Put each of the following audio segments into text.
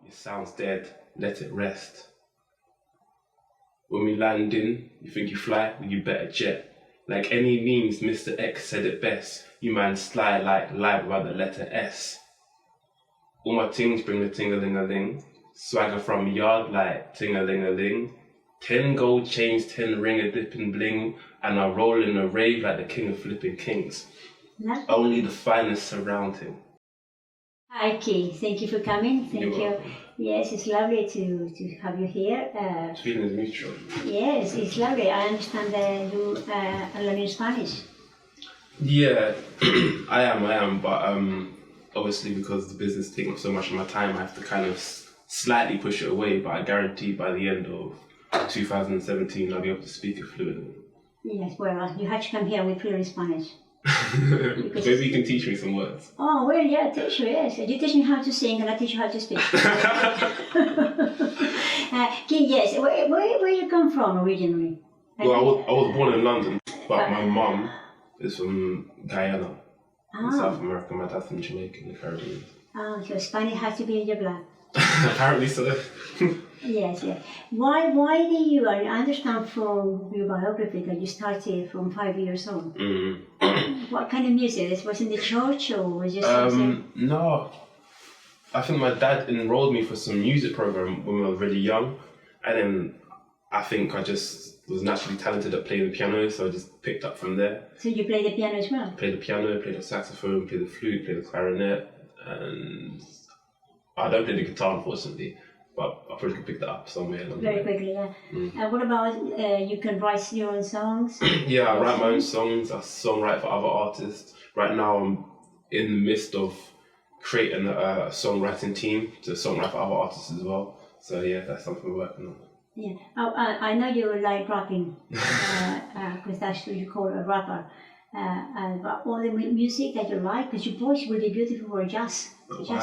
your sound's dead, let it rest. When we land in, you think you fly, well you better jet. Like any memes, Mr. X said it best. You man sly like live by the letter S. All my things bring the ting-a-ling-a-ling. Swagger from yard like ting-a-ling-a-ling. 10 gold chains, 10 ring-a-dipping bling. And I roll in a rave like the king of flipping kings. Lovely. Only the finest surround him. Hi, Key. Thank you for coming. Thank You're you. welcome. Yes, it's lovely to have you here. Feeling is mutual. Yes, it's lovely. I understand that you are learning Spanish. Yeah, I am, but obviously because the business takes up so much of my time, I have to kind of slightly push it away, but I guarantee by the end of 2017 I'll be able to speak it fluently. Yes, well, you have to come here with fluent Spanish. Maybe you can teach me some words. Oh, well, yeah, teach you, yes. You teach me how to sing and I teach you how to speak. Yes, where you come from originally? Well, I was born in London, but my mum is from Guyana, in South America. My dad's from Jamaica in the Caribbean. Oh, so Spanish has to be in your blood. Apparently so. Yes, yes. Why do you, I understand from your biography that you started from 5 years old. Mm. What kind of music? Was it in the church or was it something? No. I think my dad enrolled me for some music program when I was really young, and then I think I just was naturally talented at playing the piano, so I just picked up from there. So you play the piano as well? Played the piano, played the saxophone, played the flute, played the clarinet, and I don't play the guitar unfortunately, but I probably could pick that up somewhere along the Very way. quickly, yeah. And what about you can write your own songs? Yeah, I write my own songs, I songwrite for other artists. Right now I'm in the midst of creating a songwriting team to songwrite for other artists as well. So yeah, that's something we're working on. Yeah, I know you like rapping, because that's what you call a rapper. But all the music that you like, because your voice is really beautiful for jazz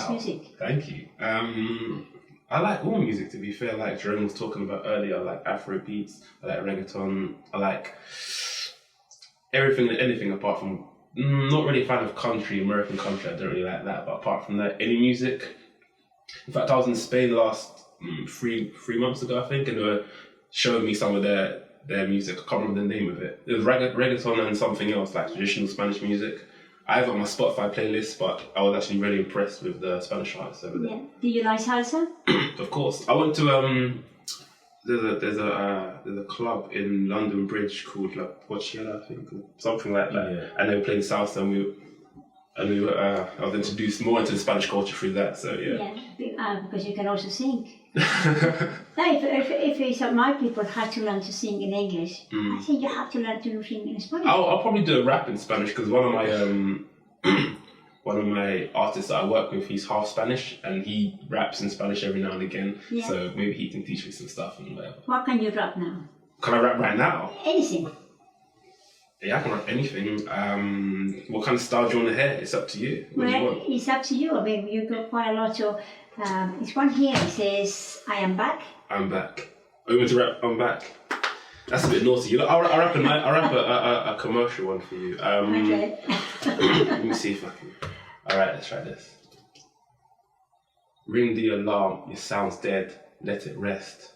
music. Thank you. I like all music, to be fair. Like Jerome was talking about earlier, I like Afro beats, I like reggaeton, I like everything and anything apart from, not really a fan of country, American country, I don't really like that, but apart from that, any music. In fact, I was in Spain last 3 months ago, I think, and they were showing me some of their music. I can't remember the name of it. It was reggaeton and something else, like traditional Spanish music. I have it on my Spotify playlist, but I was actually really impressed with the Spanish artists over there. Yeah. Do you like salsa? Of course. I went to there's a club in London Bridge called La Pochella, I think, or something like that. Yeah. And they were playing salsa, and we were I was introduced more into the Spanish culture through that. So yeah. Yeah, because you can also sing. If my people had to learn to sing in English, I think you have to learn to sing in Spanish. I'll probably do a rap in Spanish because one of my artists that I work with, he's half Spanish and he raps in Spanish every now and again. Yeah. So maybe he can teach me some stuff and whatever. What can you rap now? Can I rap right now? Anything. Yeah, I can rap anything. What kind of style do you want to hear? It's up to you. What do you want? It's up to you. I mean, you've got quite a lot of... it's one here, it says, I am back. I'm back. Are you going to rap, I'm back? That's a bit naughty. I'll rap a commercial one for you. Okay. Let me see if I can... Alright, let's try this. Ring the alarm, your sound's dead, let it rest.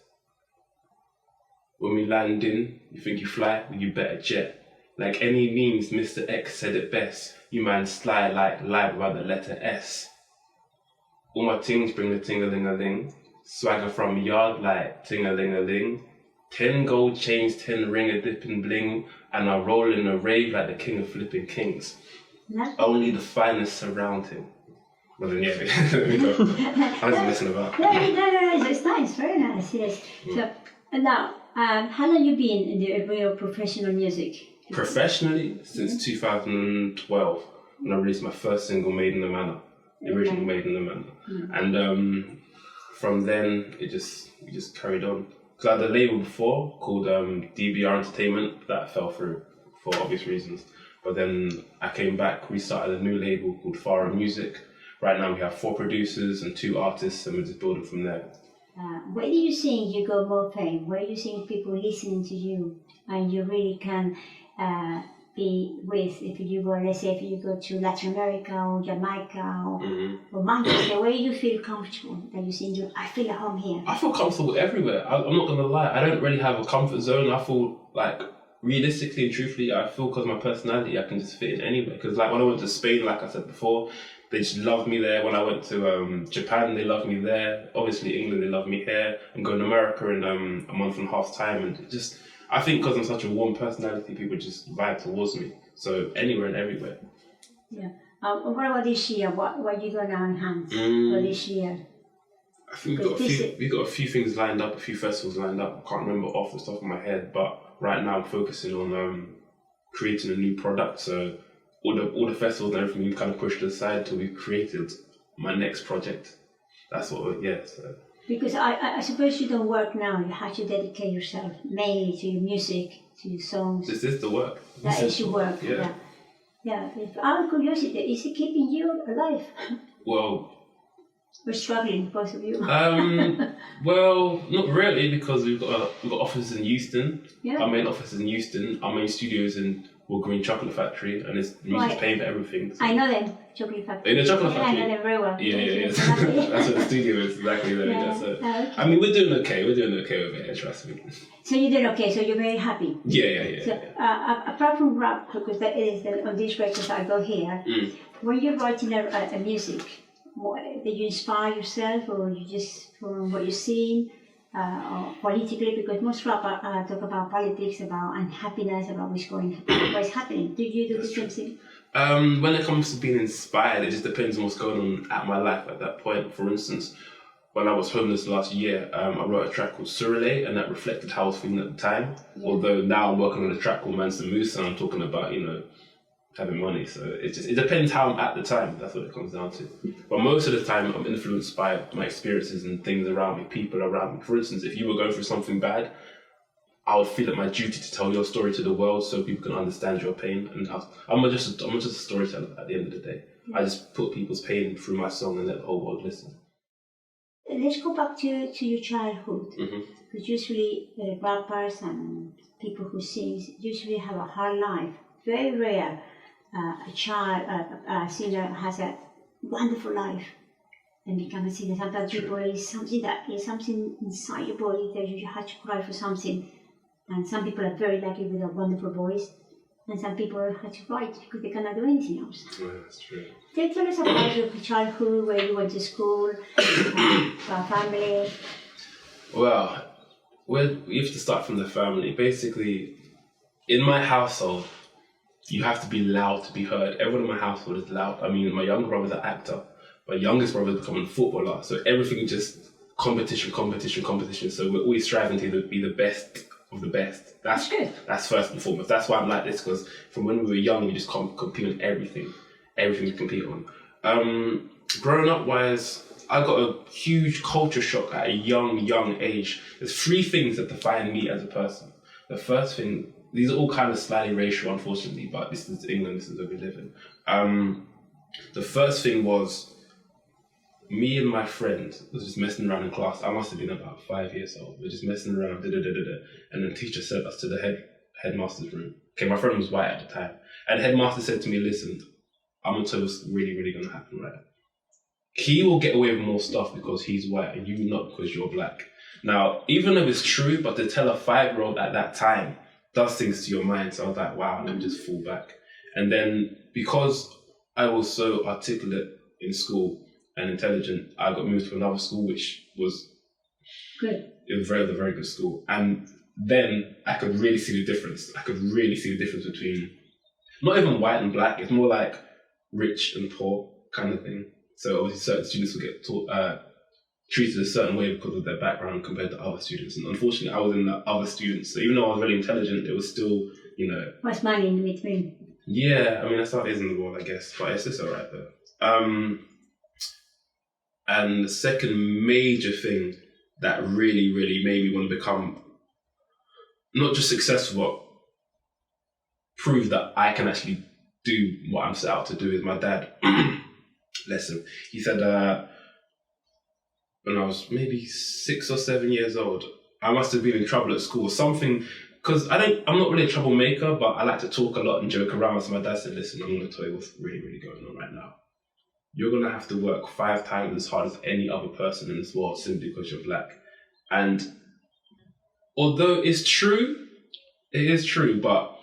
When we land in, you think you fly, well you better jet. Like any memes, Mr. X said it best. You man sly like live by the letter S. All my things bring the ting-a-ling-a-ling. Swagger from yard like ting-a-ling-a-ling. 10 gold chains, 10 ring-a-dipping bling. And I roll in a rave like the king of flipping kings. Only the finest surround him. Well then, yeah, there we go. I was messing about. No, it's nice, very nice, yes. So, now, how long have you been in the real professional music? Professionally, since 2012, when I released my first single, Made in the Manor. The original Made in the Manor. And from then, we just carried on. Because I had a label before called DBR Entertainment that fell through for obvious reasons. But then I came back, we started a new label called Faro Music. Right now we have 4 producers and 2 artists, and we're just building from there. Where do you think you got more fame? Where do you think people listening to you and you really can be with if you go, let's say, if you go to Latin America or Jamaica or, Mm-hmm. or Manchester, where you feel comfortable, that you think, I feel at home here? I feel comfortable everywhere. I'm not gonna lie. I don't really have a comfort zone. I feel like realistically and truthfully, I feel because of my personality, I can just fit in anywhere. Because like when I went to Spain, like I said before, they just loved me there. When I went to Japan, they loved me there. Obviously England, they loved me here. I'm going to America in a month and a half's time, and it just, I think because I'm such a warm personality, people just vibe towards me. So anywhere and everywhere. Yeah. What about this year? What are you going to enhance for this year? I think we've got a few things lined up, a few festivals lined up. I can't remember off the top of my head, but right now I'm focusing on creating a new product. So all the festivals and everything we've kind of pushed aside till we've created my next project. That's what So. Because I suppose you don't work now. You have to dedicate yourself mainly to your music, to your songs. This is the work. That is your work. Yeah. Out of curiosity, is it keeping you alive? Well, we're struggling, both of you. Well, not really, because we've got offices in Houston. Yeah. Our main office is in Houston. Our main studio is in Green Chocolate Factory, and it's music's paying for everything. So. I know them, Chocolate Factory. In the Chocolate Factory? I know them very well. Yeah. That's where the studio is, exactly there. Yeah. So. Okay. I mean, we're doing okay over here, trust me. So you're doing okay, so you're very happy? Yeah. So, apart from rap, because that is on this record I go here, when you're writing a music, did you inspire yourself, or you just from what you're seeing, or politically? Because most rappers talk about politics, about unhappiness, about what's happening. Do you do the same thing? When it comes to being inspired, it just depends on what's going on at my life at that point. For instance, when I was homeless last year, I wrote a track called Surrelate, and that reflected how I was feeling at the time. Yeah. Although now I'm working on a track called Mansa Musa, and I'm talking about, having money. So it depends how I'm at the time. That's what it comes down to. But most of the time, I'm influenced by my experiences and things around me, people around me. For instance, if you were going through something bad, I would feel it my duty to tell your story to the world so people can understand your pain. And I'm not just a storyteller at the end of the day. I just put people's pain through my song and let the whole world listen. Let's go back to your childhood. Because usually rappers and people who sing usually have a hard life. Very rare a singer has a wonderful life and become a singer. Sometimes your body is something inside your body that you have to cry for something. And some people are very lucky with a wonderful voice, and some people have to write because they cannot do anything else. Yeah, that's true. Tell us about your childhood, where you went to school, your family. Well, we have to start from the family. Basically, in my household, you have to be loud to be heard. Everyone in my household is loud. I mean, my younger brother's an actor. My youngest brother is becoming a footballer. So everything is just competition. So we're always striving to be the best of the best. That's good. That's first and foremost. That's why I'm like this, because from when we were young, we just compete on everything. Everything we compete on. Growing up wise, I got a huge culture shock at a young age. There's 3 things that define me as a person. The first thing, these are all kind of slightly racial, unfortunately, but this is England, this is where we live in. The first thing was, me and my friend was just messing around in class. I must have been about 5 years old. We're just messing around, and the teacher sent us to the headmaster's room. Okay, my friend was white at the time. And the headmaster said to me, listen, I'm going to tell you what's really going to happen, right? He will get away with more stuff because he's white and you not because you're black. Now, even though it's true, but to tell a 5-year-old at that time does things to your mind. So I was like, wow, let me just fall back. And then because I was so articulate in school and intelligent, I got moved to another school, which was good. It was a very good school. And then I could really see the difference. Between not even white and black. It's more like rich and poor kind of thing. So obviously certain students will get treated a certain way because of their background compared to other students. And unfortunately, I was in the other students. So even though I was really intelligent, it was still, What's money in between? Yeah, I mean, that's how it is in the world, I guess. But it's just all right, though. And the second major thing that really made me want to become not just successful, but prove that I can actually do what I'm set out to do is my dad. Bless him. He said when I was maybe 6 or 7 years old, I must have been in trouble at school. Something because I'm not really a troublemaker, but I like to talk a lot and joke around. So my dad said, listen, I'm going to tell you what's really, really going on right now. You're going to have to work 5 times as hard as any other person in this world simply because you're black. And although it is true, but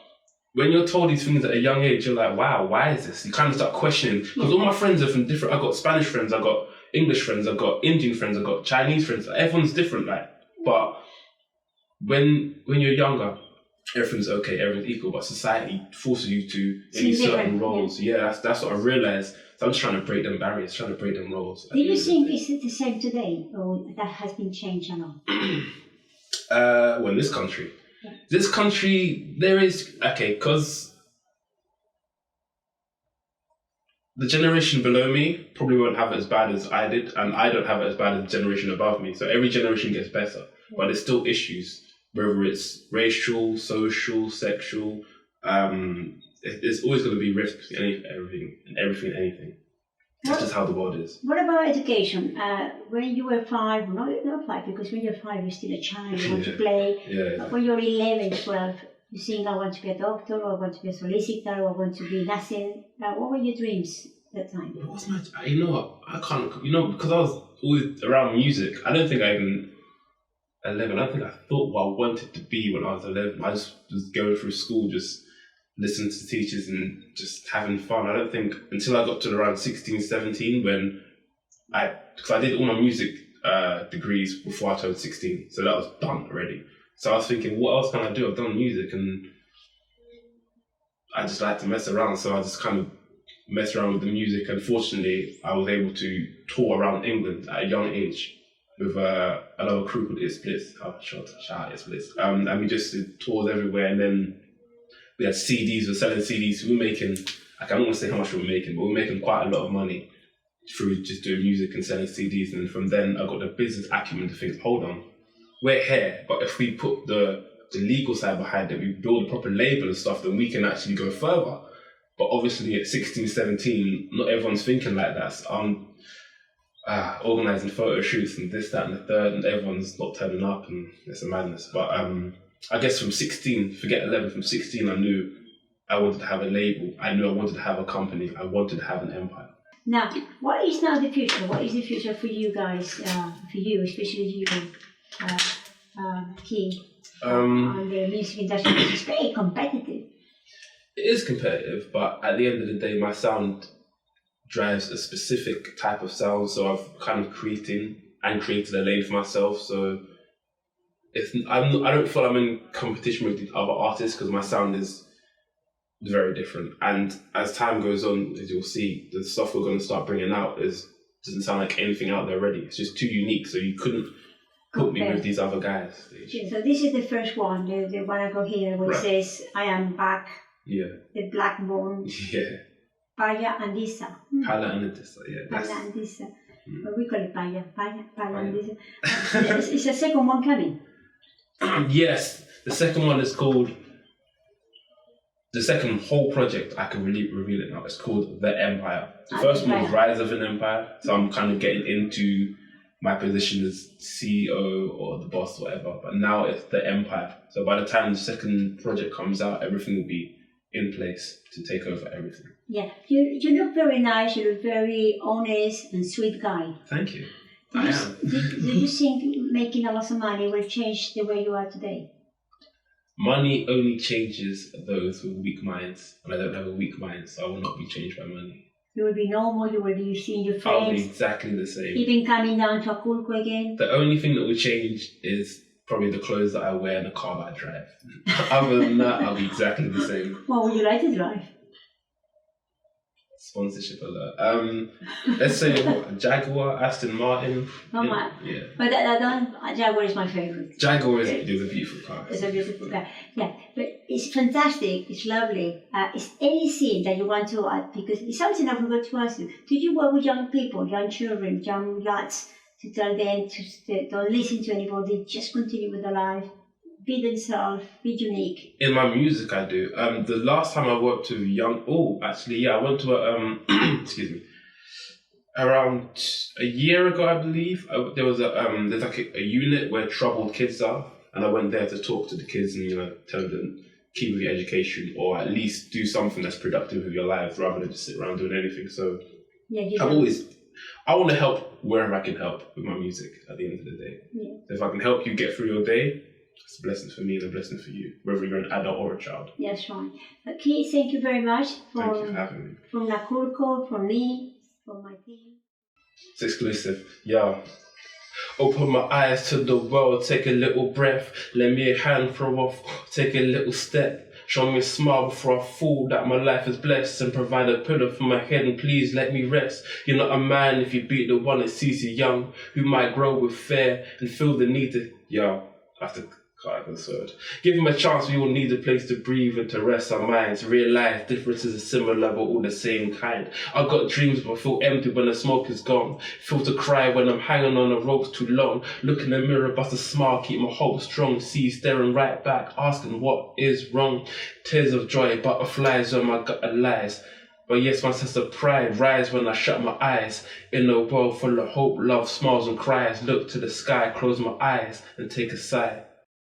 when you're told these things at a young age, you're like, wow, why is this? You kind of start questioning. Because all my friends are from different, I've got Spanish friends, I've got English friends, I've got Indian friends, I've got Chinese friends. Everyone's different, like. But when you're younger, everything's okay, everything's equal, but society forces you to in these certain roles. Yeah, that's what I realised. So I'm just trying to break them barriers, trying to break them roles. Do you think it's the same today, or that has been changed a lot? Well, in this country. Yeah. This country, there is, because the generation below me probably won't have it as bad as I did, and I don't have it as bad as the generation above me. So every generation gets better, but there's still issues, whether it's racial, social, sexual. There's always going to be risks in everything. That's just how the world is. What about education? When you were 5, not 5, because when you're 5, you're still a child, you want to play. Yeah. But when you're 11, 12, you think, I want to be a doctor, or I want to be a solicitor, or I want to be nothing. What were your dreams at that time? What was my... You know what? I can't... because I was always around music, I don't think I even... 11, I think I thought what I wanted to be when I was 11. I just was going through school, just listening to teachers and just having fun. I don't think until I got to around 16, 17 when because I did all my music degrees before I turned 16, so that was done already. So I was thinking, what else can I do? I've done music and I just like to mess around, so I just kind of messed around with the music, and fortunately I was able to tour around England at a young age with another crew called It's Bliss. Shout out It's Bliss. And we just did tours everywhere, and then we had CDs, we were selling CDs. We were making, I'm not going to say how much we were making, but we were making quite a lot of money through just doing music and selling CDs. And from then, I got the business acumen to think, hold on, we're here, but if we put the legal side behind it, we build a proper label and stuff, then we can actually go further. But obviously at 16, 17, not everyone's thinking like that. So I'm organising photo shoots and this, that and the third, and everyone's not turning up, and it's a madness. But I guess from 16, forget 11, from 16 I knew I wanted to have a label. I knew I wanted to have a company. I wanted to have an empire. Now, what is now the future? What is the future for you guys, for you, especially you, Key, on the music industry? It's very competitive. It is competitive, but at the end of the day, my sound drives a specific type of sound, so I've kind of created a lane for myself. So I don't feel I'm in competition with the other artists because my sound is very different. And as time goes on, as you'll see, the stuff we're going to start bringing out doesn't sound like anything out there already. It's just too unique, so you couldn't put me with these other guys. Yeah, so this is the first one, the one I got here, where it says, I am back, the black bone, Paya and Disa. Pala and Disa, yeah. Pala and Disa. But we call it Paya and Disa. Is the second one coming? Yes, the second one is called, the second whole project, I can really reveal it now, it's called The Empire. The first one was Rise of an Empire, so I'm kind of getting into my position as CEO or the boss or whatever, but now it's The Empire. So by the time the second project comes out, everything will be in place to take over everything. Yeah, you look very nice, you look very honest and sweet guy. Thank you. I am. Do you think making a lot of money will change the way you are today? Money only changes those with weak minds, and I don't have a weak mind, so I will not be changed by money. You will be normal, you will be seeing your friends. I'll be exactly the same. Even coming down to ACULCO again. The only thing that will change is probably the clothes that I wear and the car that I drive. Other than that, I'll be exactly the same. What would you like to drive? Sponsorship alert. Let's say what, Jaguar, Aston Martin. Oh my. Yeah. But Jaguar is my favourite. Jaguar is a beautiful car. It's a beautiful car. Yeah, but it's fantastic. It's lovely. Is anything that you want to add? Because it's something I forgot to ask you. Do you work with young people, young children, young lads, to tell them to don't listen to anybody, just continue with their life, be themselves, be unique? In my music, I do. The last time I worked with I went to a excuse me, around a year ago, I believe. There was there's like a unit where troubled kids are, And I went there to talk to the kids and, you know, tell them, keep with your education, or at least do something that's productive with your lives rather than just sit around doing anything. So I want to help wherever I can help with my music at the end of the day. Yeah. So if I can help you get through your day, it's a blessing for me and a blessing for you, whether you're an adult or a child. That's right. But Keith, thank you very much Thank you for having me. From ACULCO, from me, from my team. It's exclusive. Yeah. Open my eyes to the world, take a little breath. Let me a hand throw off, take a little step. Show me a smile before I fall that my life is blessed, and provide a pillow for my head and please let me rest. You're not a man if you beat the one that sees you young, who might grow with fear and feel the need to... Yo, I have to cut out this word. Give him a chance, we all need a place to breathe and to rest our minds. Realize differences are similar but all the same kind. I got dreams but I feel empty when the smoke is gone. Feel to cry when I'm hanging on the ropes too long. Look in the mirror, bust a smile, keep my hope strong. See staring right back, asking what is wrong. Tears of joy, butterflies when my gut lies. But yes, my sense of pride rise when I shut my eyes. In a world full of hope, love, smiles and cries. Look to the sky, close my eyes and take a sigh.